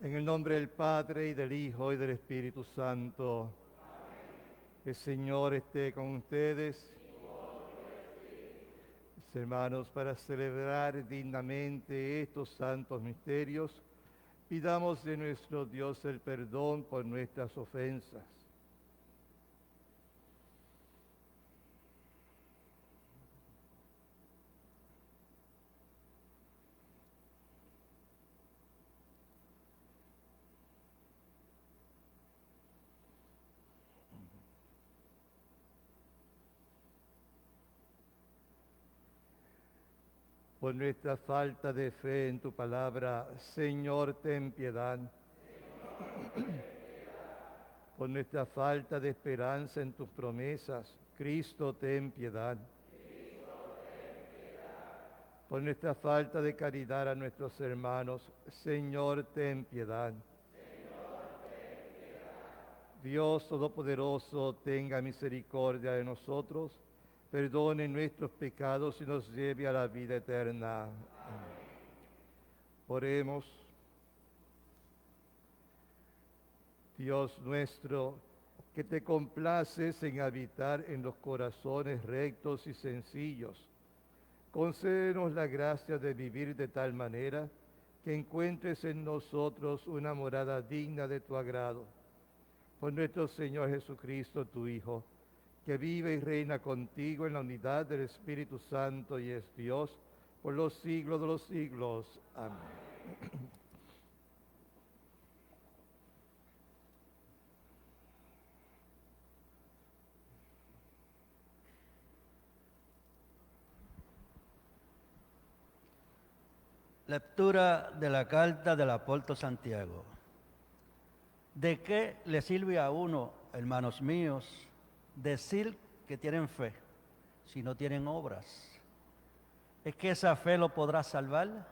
En el nombre del Padre, y del Hijo, y del Espíritu Santo. El Señor esté con ustedes. Mis hermanos, para celebrar dignamente estos santos misterios, pidamos de nuestro Dios el perdón por nuestras ofensas. Por nuestra falta de fe en tu palabra, Señor, ten piedad. Por nuestra falta de esperanza en tus promesas, Cristo, ten piedad. Por nuestra falta de caridad a nuestros hermanos, Señor, ten piedad. Dios Todopoderoso, tenga misericordia de nosotros, perdone nuestros pecados y nos lleve a la vida eterna. Amén. Oremos. Dios nuestro, que te complaces en habitar en los corazones rectos y sencillos, concédenos la gracia de vivir de tal manera que encuentres en nosotros una morada digna de tu agrado. Por nuestro Señor Jesucristo, tu Hijo, que vive y reina contigo en la unidad del Espíritu Santo y es Dios por los siglos de los siglos. Amén. Lectura de la carta del apóstol Santiago. ¿De qué le sirve a uno, hermanos míos, decir que tienen fe si no tienen obras? ¿Es que esa fe lo podrá salvar?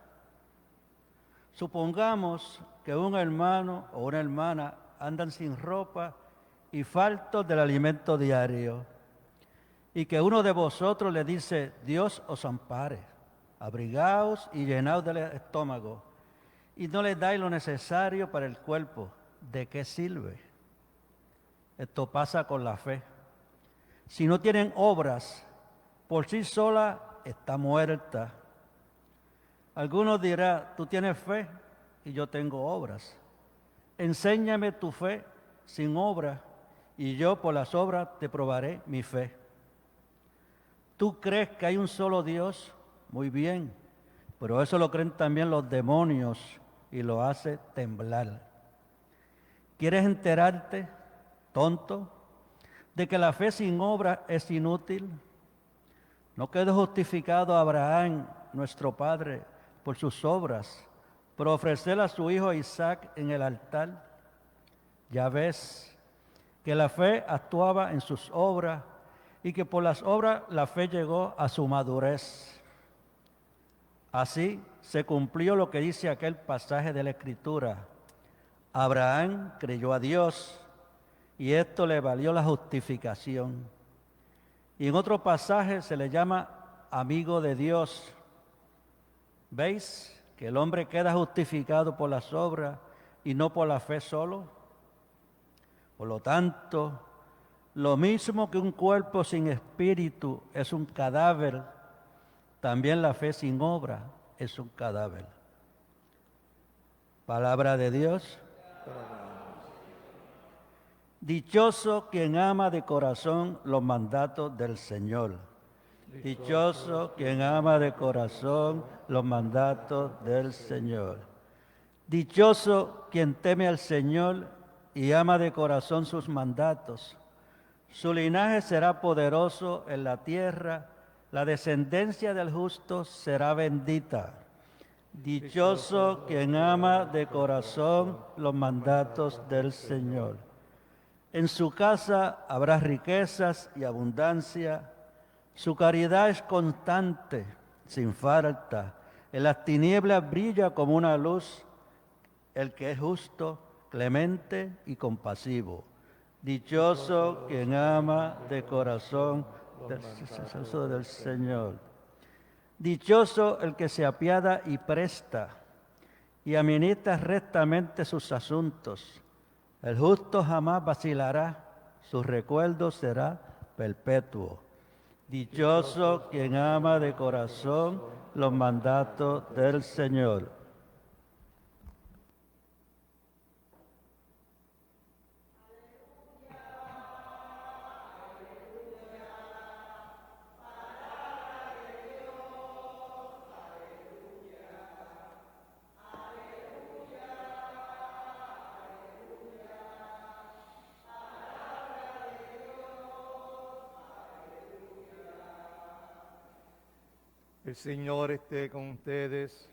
Supongamos que un hermano o una hermana andan sin ropa y faltos del alimento diario, y que uno de vosotros le dice: Dios os ampare, abrigaos y llenaos del estómago, y no les dais lo necesario para el cuerpo. ¿De qué sirve? Esto pasa con la fe. Si no tienen obras, por sí sola está muerta. Algunos dirán: tú tienes fe y yo tengo obras. Enséñame tu fe sin obra, y yo por las obras te probaré mi fe. ¿Tú crees que hay un solo Dios? Muy bien, pero eso lo creen también los demonios y lo hace temblar. ¿Quieres enterarte, tonto, de que la fe sin obra es inútil? ¿No quedó justificado Abraham, nuestro padre, por sus obras, por ofrecer a su hijo Isaac en el altar? Ya ves que la fe actuaba en sus obras y que por las obras la fe llegó a su madurez. Así se cumplió lo que dice aquel pasaje de la Escritura: Abraham creyó a Dios y esto le valió la justificación. Y en otro pasaje se le llama amigo de Dios. ¿Veis que el hombre queda justificado por las obras y no por la fe solo? Por lo tanto, lo mismo que un cuerpo sin espíritu es un cadáver, también la fe sin obra es un cadáver. Palabra de Dios. Dichoso quien ama de corazón los mandatos del Señor. Dichoso quien ama de corazón los mandatos del Señor. Dichoso quien teme al Señor y ama de corazón sus mandatos. Su linaje será poderoso en la tierra, la descendencia del justo será bendita. Dichoso quien ama de corazón los mandatos del Señor. En su casa habrá riquezas y abundancia. Su caridad es constante, sin falta. En las tinieblas brilla como una luz el que es justo, clemente y compasivo. Dichoso quien ama de corazón del Señor. Dichoso el que se apiada y presta y administra rectamente sus asuntos. El justo jamás vacilará, su recuerdo será perpetuo. Dichoso quien ama de corazón los mandatos del Señor. El Señor esté con ustedes.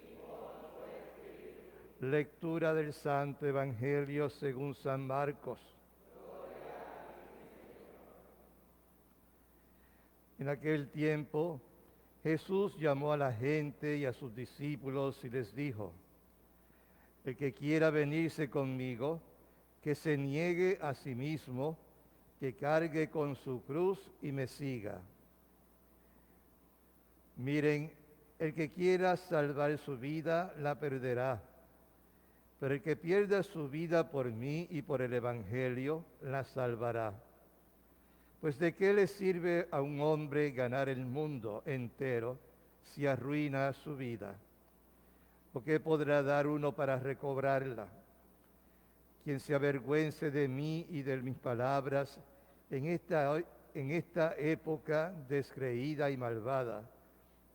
Lectura del Santo Evangelio según San Marcos. En aquel tiempo, Jesús llamó a la gente y a sus discípulos y les dijo: el que quiera venirse conmigo, que se niegue a sí mismo, que cargue con su cruz y me siga. Miren, el que quiera salvar su vida, la perderá. Pero el que pierda su vida por mí y por el Evangelio, la salvará. Pues ¿de qué le sirve a un hombre ganar el mundo entero si arruina su vida? ¿O qué podrá dar uno para recobrarla? Quien se avergüence de mí y de mis palabras en esta época descreída y malvada,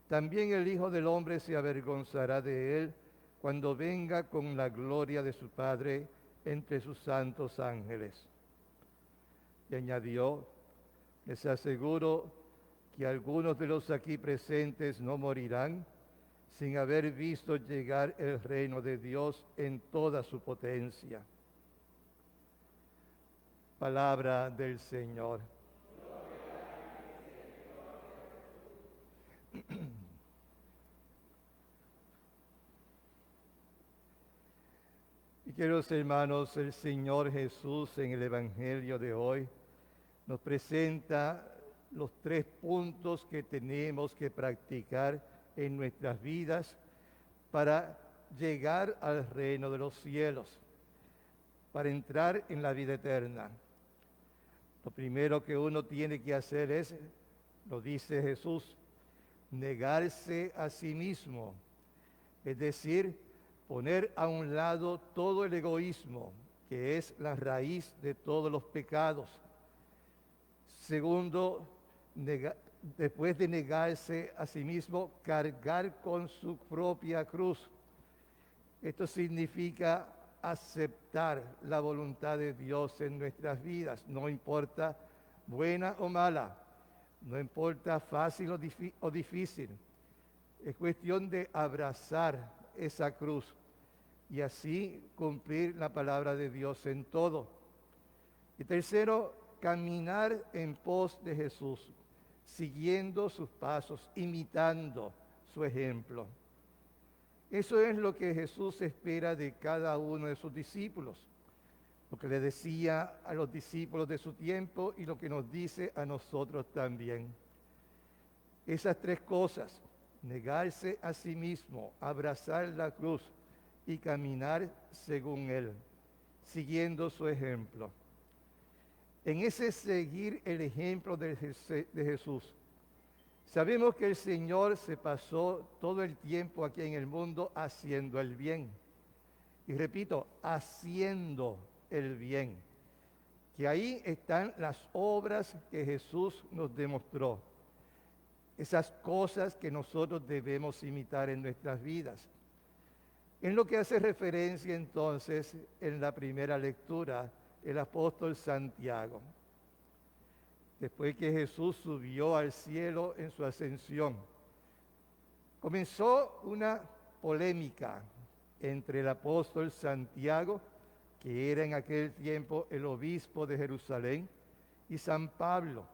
también el Hijo del Hombre se avergonzará de él cuando venga con la gloria de su Padre entre sus santos ángeles. Y añadió: les aseguro que algunos de los aquí presentes no morirán sin haber visto llegar el reino de Dios en toda su potencia. Palabra del Señor. Y queridos hermanos, el Señor Jesús en el Evangelio de hoy nos presenta los 3 puntos que tenemos que practicar en nuestras vidas para llegar al reino de los cielos, para entrar en la vida eterna. Lo primero que uno tiene que hacer es, lo dice Jesús, negarse a sí mismo, es decir, poner a un lado todo el egoísmo, que es la raíz de todos los pecados. Segundo, después de negarse a sí mismo, cargar con su propia cruz. Esto significa aceptar la voluntad de Dios en nuestras vidas, no importa buena o mala, no importa fácil o difícil. Es cuestión de abrazar esa cruz y así cumplir la palabra de Dios en todo. Y tercero, caminar en pos de Jesús, siguiendo sus pasos, imitando su ejemplo. Eso es lo que Jesús espera de cada uno de sus discípulos, lo que le decía a los discípulos de su tiempo y lo que nos dice a nosotros también. Esas 3 cosas, negarse a sí mismo, abrazar la cruz y caminar según Él, siguiendo su ejemplo. En ese seguir el ejemplo de Jesús, sabemos que el Señor se pasó todo el tiempo aquí en el mundo haciendo el bien. Y repito, haciendo el bien. Que ahí están las obras que Jesús nos demostró. Esas cosas que nosotros debemos imitar en nuestras vidas. En lo que hace referencia entonces en la primera lectura, el apóstol Santiago. Después que Jesús subió al cielo en su ascensión, comenzó una polémica entre el apóstol Santiago, que era en aquel tiempo el obispo de Jerusalén, y San Pablo.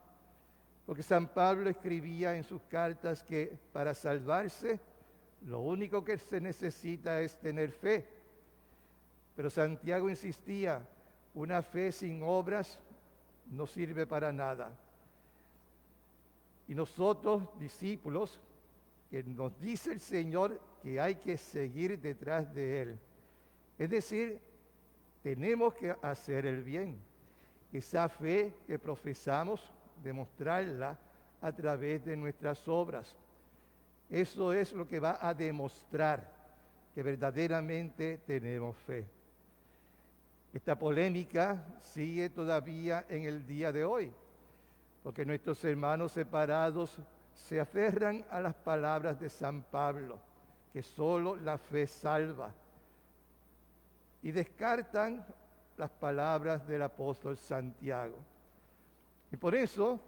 Porque San Pablo escribía en sus cartas que para salvarse, lo único que se necesita es tener fe. Pero Santiago insistía, una fe sin obras no sirve para nada. Y nosotros, discípulos, que nos dice el Señor que hay que seguir detrás de Él. Es decir, tenemos que hacer el bien. Esa fe que profesamos, demostrarla a través de nuestras obras. Eso es lo que va a demostrar que verdaderamente tenemos fe. Esta polémica sigue todavía en el día de hoy, porque nuestros hermanos separados se aferran a las palabras de San Pablo, que solo la fe salva, y descartan las palabras del apóstol Santiago. Y por eso,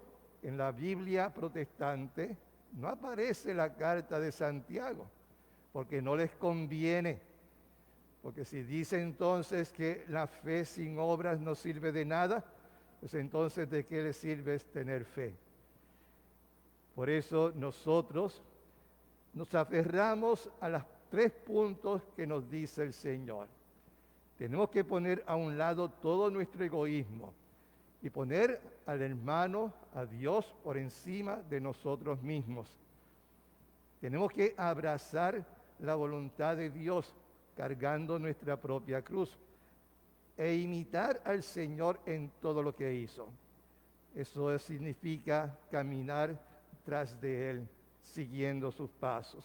en la Biblia protestante, no aparece la carta de Santiago, porque no les conviene. Porque si dice entonces que la fe sin obras no sirve de nada, pues entonces ¿de qué le sirve tener fe? Por eso nosotros nos aferramos a los 3 puntos que nos dice el Señor. Tenemos que poner a un lado todo nuestro egoísmo y poner al hermano, a Dios, por encima de nosotros mismos. Tenemos que abrazar la voluntad de Dios cargando nuestra propia cruz e imitar al Señor en todo lo que hizo. Eso significa caminar tras de Él, siguiendo sus pasos.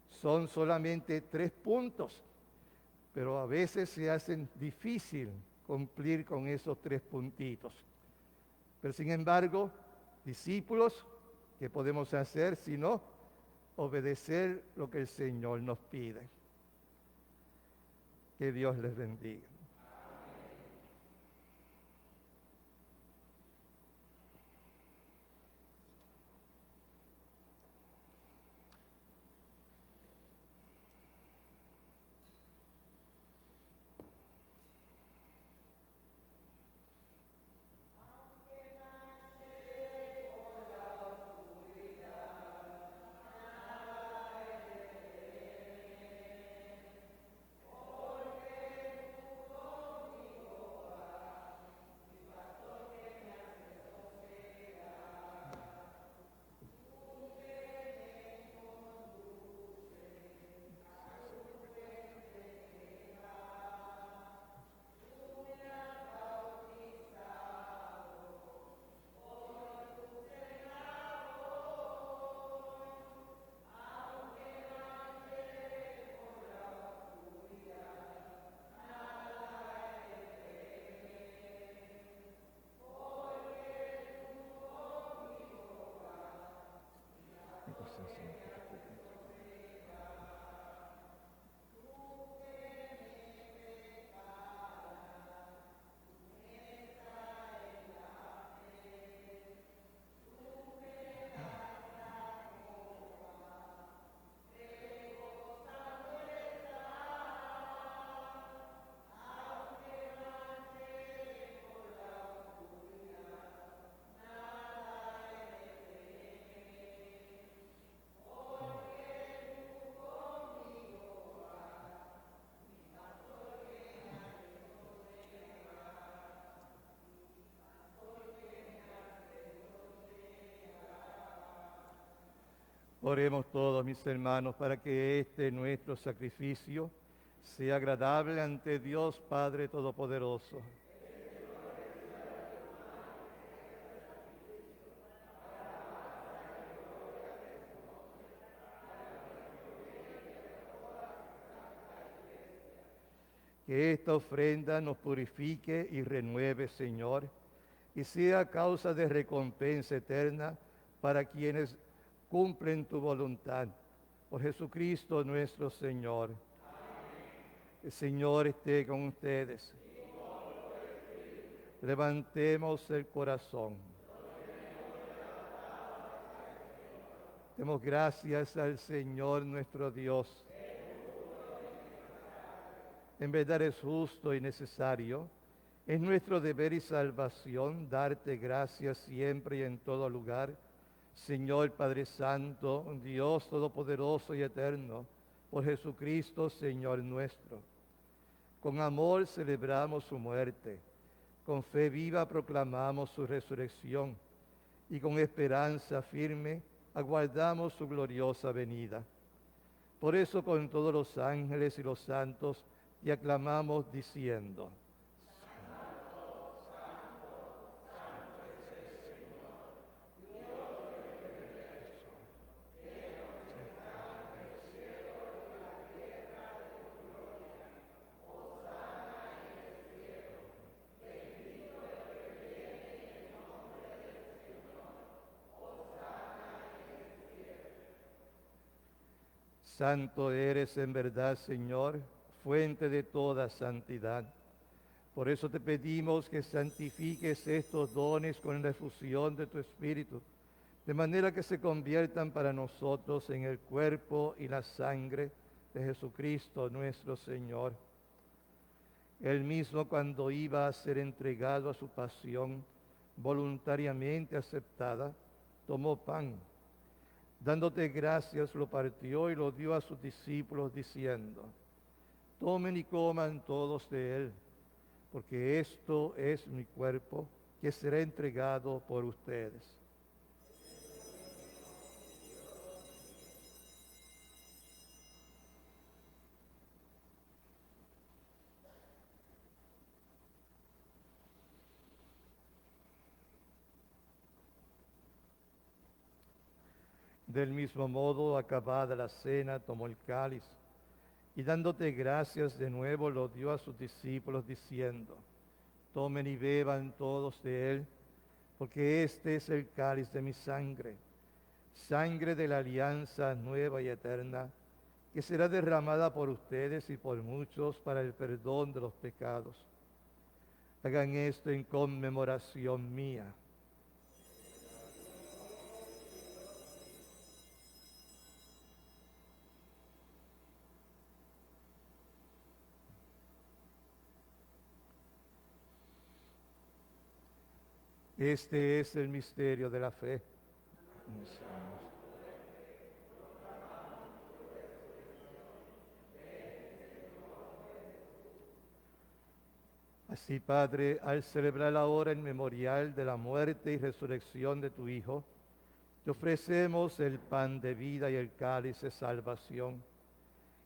Son solamente 3 puntos, pero a veces se hacen difícil cumplir con esos 3 puntitos. Pero sin embargo, discípulos, ¿qué podemos hacer si no obedecer lo que el Señor nos pide? Que Dios les bendiga. Oremos todos, mis hermanos, para que este nuestro sacrificio sea agradable ante Dios Padre Todopoderoso. Que esta ofrenda nos purifique y renueve, Señor, y sea causa de recompensa eterna para quienes cumplen tu voluntad. Por Jesucristo nuestro Señor. Amén. El Señor esté con ustedes. Levantemos el corazón. Demos gracias al Señor nuestro Dios. En verdad es justo y necesario, es nuestro deber y salvación darte gracias siempre y en todo lugar, Señor Padre Santo, Dios Todopoderoso y Eterno, por Jesucristo, Señor nuestro. Con amor celebramos su muerte, con fe viva proclamamos su resurrección y con esperanza firme aguardamos su gloriosa venida. Por eso con todos los ángeles y los santos te aclamamos diciendo: Santo eres en verdad, Señor, fuente de toda santidad. Por eso te pedimos que santifiques estos dones con la efusión de tu Espíritu, de manera que se conviertan para nosotros en el cuerpo y la sangre de Jesucristo nuestro Señor. Él mismo, cuando iba a ser entregado a su pasión voluntariamente aceptada, tomó pan. Dándote gracias, lo partió y lo dio a sus discípulos, diciendo: tomen y coman todos de él, porque esto es mi cuerpo, que será entregado por ustedes. Del mismo modo, acabada la cena, tomó el cáliz y dándote gracias de nuevo lo dio a sus discípulos, diciendo: tomen y beban todos de él, porque este es el cáliz de mi sangre, sangre de la alianza nueva y eterna, que será derramada por ustedes y por muchos para el perdón de los pecados. Hagan esto en conmemoración mía. Este es el misterio de la fe. Así, Padre, al celebrar ahora el memorial de la muerte y resurrección de tu Hijo, te ofrecemos el pan de vida y el cáliz de salvación.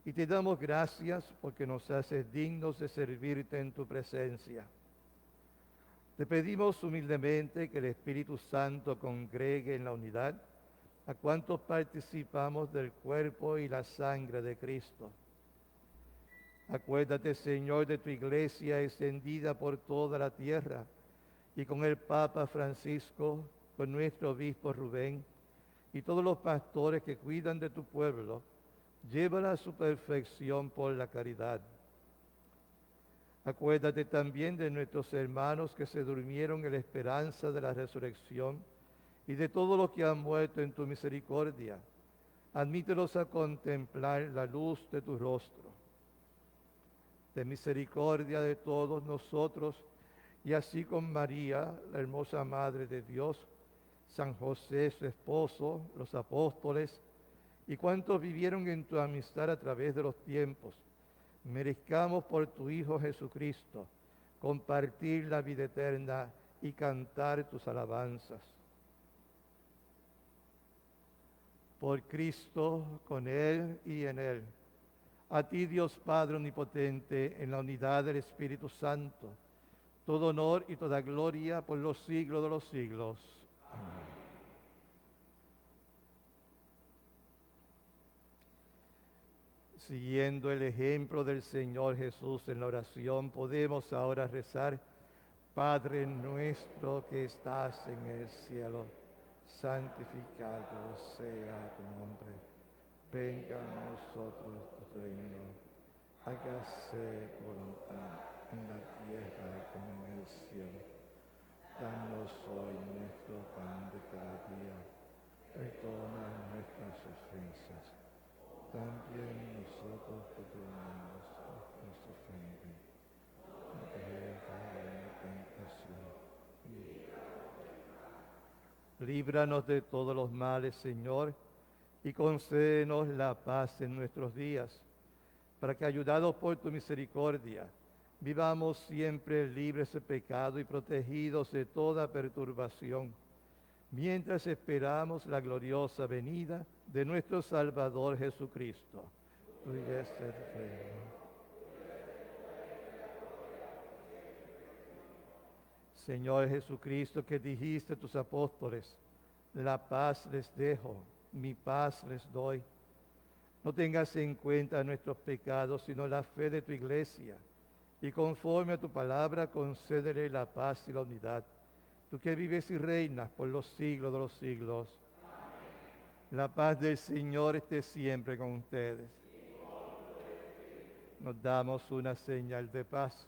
Y te damos gracias porque nos haces dignos de servirte en tu presencia. Te pedimos humildemente que el Espíritu Santo congregue en la unidad a cuantos participamos del cuerpo y la sangre de Cristo. Acuérdate, Señor, de tu iglesia extendida por toda la tierra y con el Papa Francisco, con nuestro obispo Rubén y todos los pastores que cuidan de tu pueblo, llévala a su perfección por la caridad. Acuérdate también de nuestros hermanos que se durmieron en la esperanza de la resurrección y de todos los que han muerto en tu misericordia. Admítelos a contemplar la luz de tu rostro. De misericordia de todos nosotros, y así con María, la hermosa Madre de Dios, San José, su esposo, los apóstoles, y cuantos vivieron en tu amistad a través de los tiempos, merezcamos por tu Hijo Jesucristo compartir la vida eterna y cantar tus alabanzas. Por Cristo, con Él y en Él. A ti, Dios Padre Omnipotente, en la unidad del Espíritu Santo, todo honor y toda gloria por los siglos de los siglos. Amén. Siguiendo el ejemplo del Señor Jesús en la oración, podemos ahora rezar: Padre nuestro que estás en el cielo, santificado sea tu nombre. Venga a nosotros tu reino. Hágase tu voluntad en la tierra como en el cielo. Danos hoy nuestro pan de cada día. Perdona nuestras ofensas. También nosotros perdonamos a los que nos ofenden. No te dejes en la tentación. Líbranos de todos los males, Señor, y concédenos la paz en nuestros días, para que, ayudados por tu misericordia, vivamos siempre libres de pecado y protegidos de toda perturbación, mientras esperamos la gloriosa venida de nuestro Salvador Jesucristo. Tuyo es el reino. Señor Jesucristo, que dijiste a tus apóstoles, la paz les dejo, mi paz les doy. No tengas en cuenta nuestros pecados, sino la fe de tu iglesia, y conforme a tu palabra concédele la paz y la unidad. Tú que vives y reinas por los siglos de los siglos. La paz del Señor esté siempre con ustedes. Nos damos una señal de paz.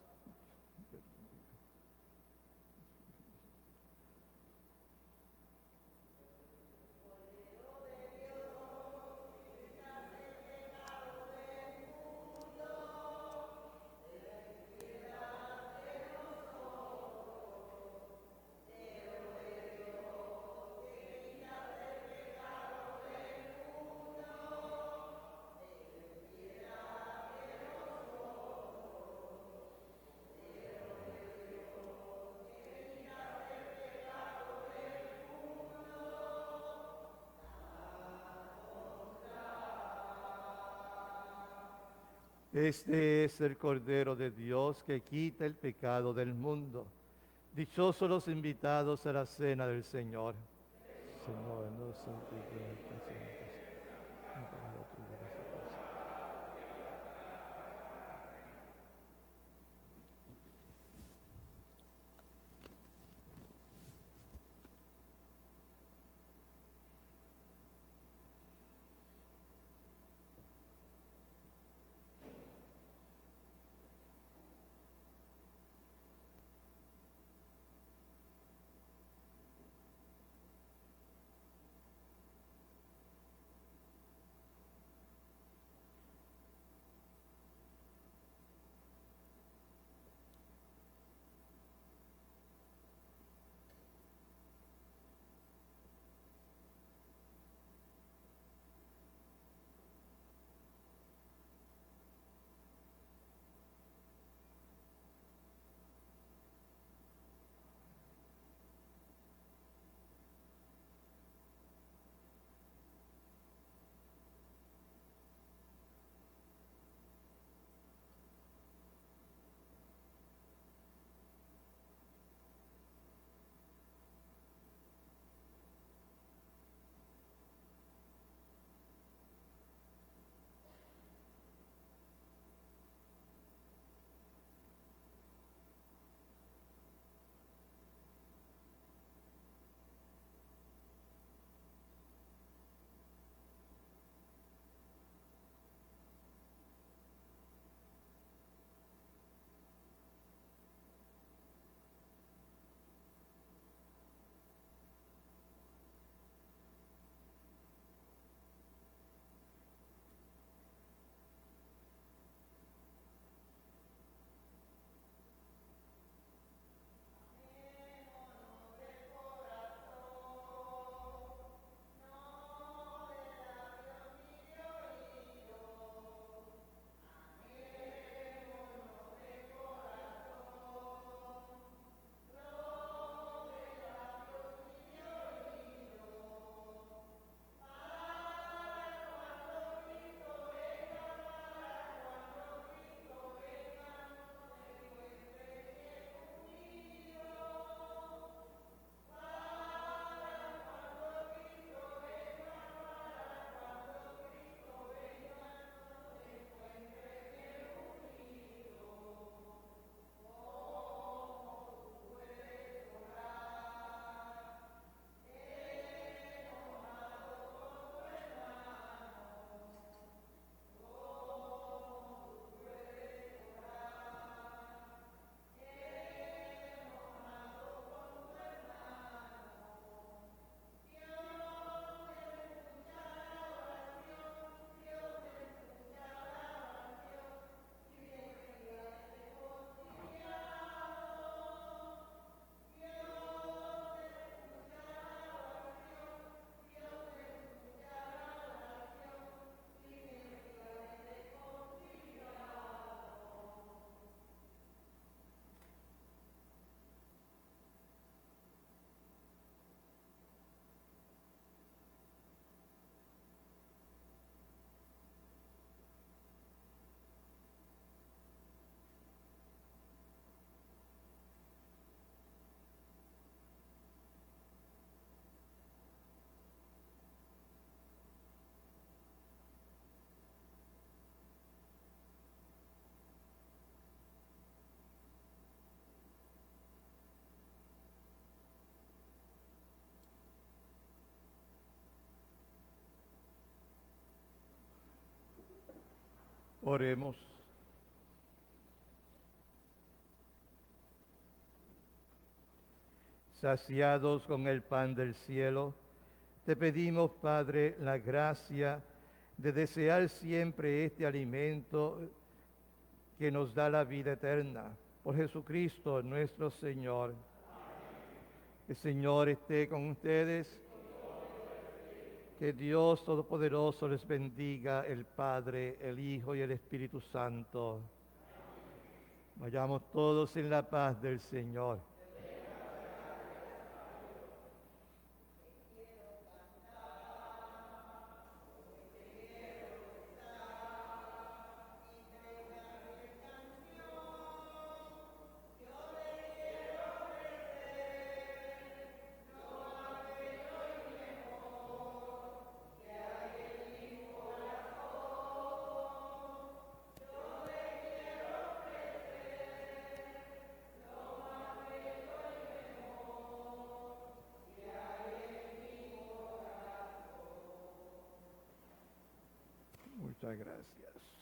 Este es el Cordero de Dios que quita el pecado del mundo. Dichosos los invitados a la cena del Señor. Señor, no santifiques esta cena. Oremos. Saciados con el pan del cielo, te pedimos, Padre, la gracia de desear siempre este alimento que nos da la vida eterna. Por Jesucristo nuestro Señor. El Señor esté con ustedes. Que Dios Todopoderoso les bendiga, el Padre, el Hijo y el Espíritu Santo. Vayamos todos en la paz del Señor. Muchas gracias.